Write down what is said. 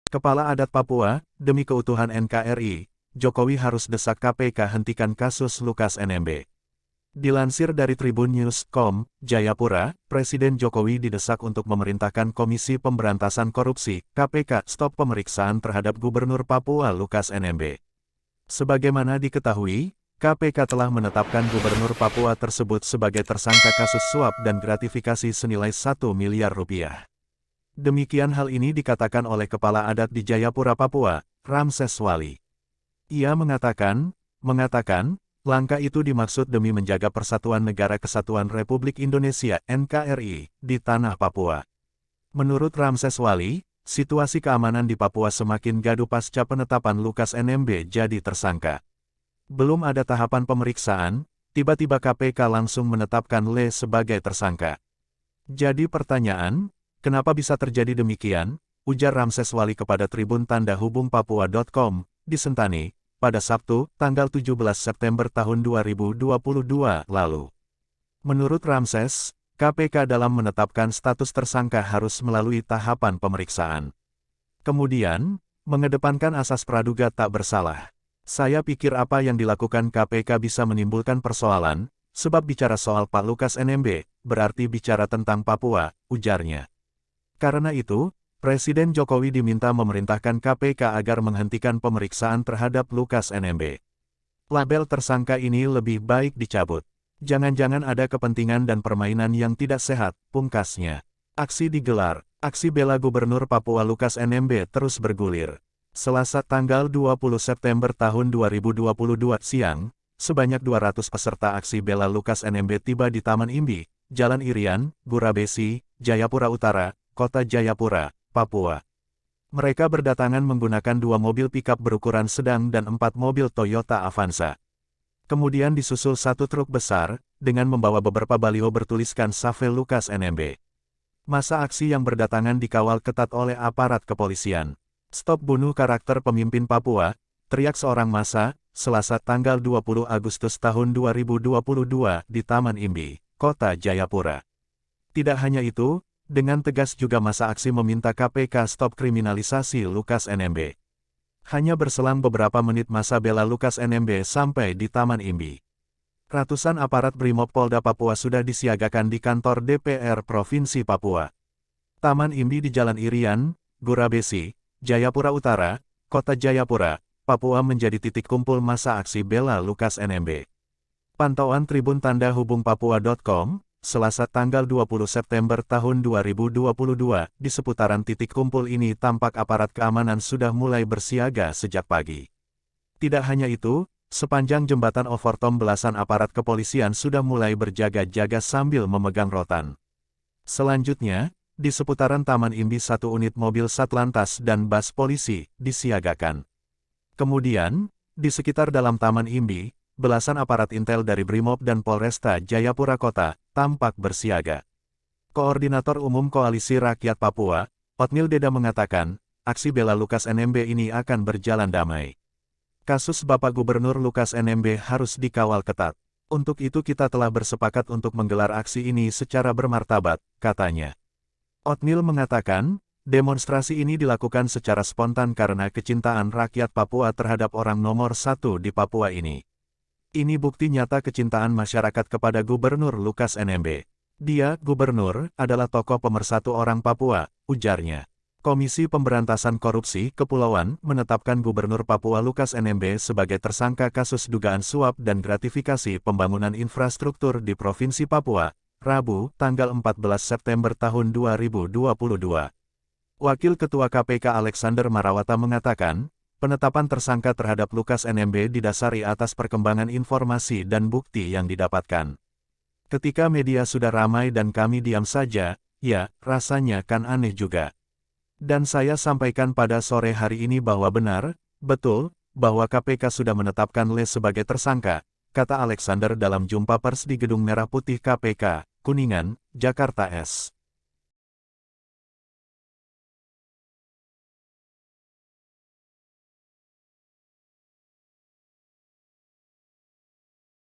Kepala Adat Papua, demi keutuhan NKRI, Jokowi harus desak KPK hentikan kasus Lukas NMB. Dilansir dari tribunnews.com, Jayapura, Presiden Jokowi didesak untuk memerintahkan Komisi Pemberantasan Korupsi, KPK, stop pemeriksaan terhadap Gubernur Papua Lukas NMB. Sebagaimana diketahui, KPK telah menetapkan Gubernur Papua tersebut sebagai tersangka kasus suap dan gratifikasi senilai 1 miliar rupiah. Demikian hal ini dikatakan oleh Kepala Adat di Jayapura, Papua, Ramses Wali. Ia mengatakan, langkah itu dimaksud demi menjaga Persatuan Negara Kesatuan Republik Indonesia (NKRI) di tanah Papua. Menurut Ramses Wali, situasi keamanan di Papua semakin gaduh pasca penetapan Lukas NMB jadi tersangka. Belum ada tahapan pemeriksaan, tiba-tiba KPK langsung menetapkan Le sebagai tersangka. Jadi pertanyaan, kenapa bisa terjadi demikian? Ujar Ramses Wali kepada Tribun Tanda Hubung Papua.com, di Sentani, pada Sabtu, tanggal 17 September tahun 2022 lalu. Menurut Ramses, KPK dalam menetapkan status tersangka harus melalui tahapan pemeriksaan. Kemudian, mengedepankan asas praduga tak bersalah. Saya pikir apa yang dilakukan KPK bisa menimbulkan persoalan, sebab bicara soal Pak Lukas NMB, berarti bicara tentang Papua, ujarnya. Karena itu, Presiden Jokowi diminta memerintahkan KPK agar menghentikan pemeriksaan terhadap Lukas NMB. Label tersangka ini lebih baik dicabut. Jangan-jangan ada kepentingan dan permainan yang tidak sehat, pungkasnya. Aksi digelar, aksi bela Gubernur Papua Lukas NMB terus bergulir. Selasa tanggal 20 September tahun 2022 siang, sebanyak 200 peserta aksi bela Lukas NMB tiba di Taman Imbi, Jalan Irian, Gurabesi, Jayapura Utara, Kota Jayapura, Papua. Mereka berdatangan menggunakan 2 mobil pikap berukuran sedang dan 4 mobil Toyota Avanza. Kemudian disusul 1 truk besar, dengan membawa beberapa baliho bertuliskan Save Lukas NMB. Masa aksi yang berdatangan dikawal ketat oleh aparat kepolisian. Stop bunuh karakter pemimpin Papua, teriak seorang massa, Selasa tanggal 20 Agustus tahun 2022 di Taman Imbi, Kota Jayapura. Tidak hanya itu, dengan tegas juga massa aksi meminta KPK stop kriminalisasi Lukas NMB. Hanya berselang beberapa menit massa bela Lukas NMB sampai di Taman Imbi. Ratusan aparat Brimob Polda Papua sudah disiagakan di kantor DPR Provinsi Papua. Taman Imbi di Jalan Irian, Gurabesi, Jayapura Utara, Kota Jayapura, Papua menjadi titik kumpul massa aksi bela Lukas NMB. Pantauan Tribun Tanda Hubung Papua.com, Selasa tanggal 20 September tahun 2022, di seputaran titik kumpul ini tampak aparat keamanan sudah mulai bersiaga sejak pagi. Tidak hanya itu, sepanjang jembatan Overtom belasan aparat kepolisian sudah mulai berjaga-jaga sambil memegang rotan. Selanjutnya, di seputaran Taman Imbi 1 unit mobil Satlantas dan bas polisi disiagakan. Kemudian, di sekitar dalam Taman Imbi, belasan aparat intel dari Brimob dan Polresta Jayapura Kota tampak bersiaga. Koordinator Umum Koalisi Rakyat Papua, Otnil Deda mengatakan, aksi bela Lukas NMB ini akan berjalan damai. Kasus Bapak Gubernur Lukas NMB harus dikawal ketat. Untuk itu kita telah bersepakat untuk menggelar aksi ini secara bermartabat, katanya. Otnil mengatakan, demonstrasi ini dilakukan secara spontan karena kecintaan rakyat Papua terhadap orang nomor 1 di Papua ini. Ini bukti nyata kecintaan masyarakat kepada Gubernur Lukas NMB. Dia, Gubernur, adalah tokoh pemersatu orang Papua, ujarnya. Komisi Pemberantasan Korupsi Kepulauan menetapkan Gubernur Papua Lukas NMB sebagai tersangka kasus dugaan suap dan gratifikasi pembangunan infrastruktur di Provinsi Papua, Rabu, tanggal 14 September tahun 2022. Wakil Ketua KPK Alexander Marawata mengatakan, penetapan tersangka terhadap Lukas NMB didasari atas perkembangan informasi dan bukti yang didapatkan. Ketika media sudah ramai dan kami diam saja, ya, rasanya kan aneh juga. Dan saya sampaikan pada sore hari ini bahwa benar, betul, bahwa KPK sudah menetapkan Le sebagai tersangka, kata Alexander dalam jumpa pers di Gedung Merah Putih KPK, Kuningan, Jakarta S.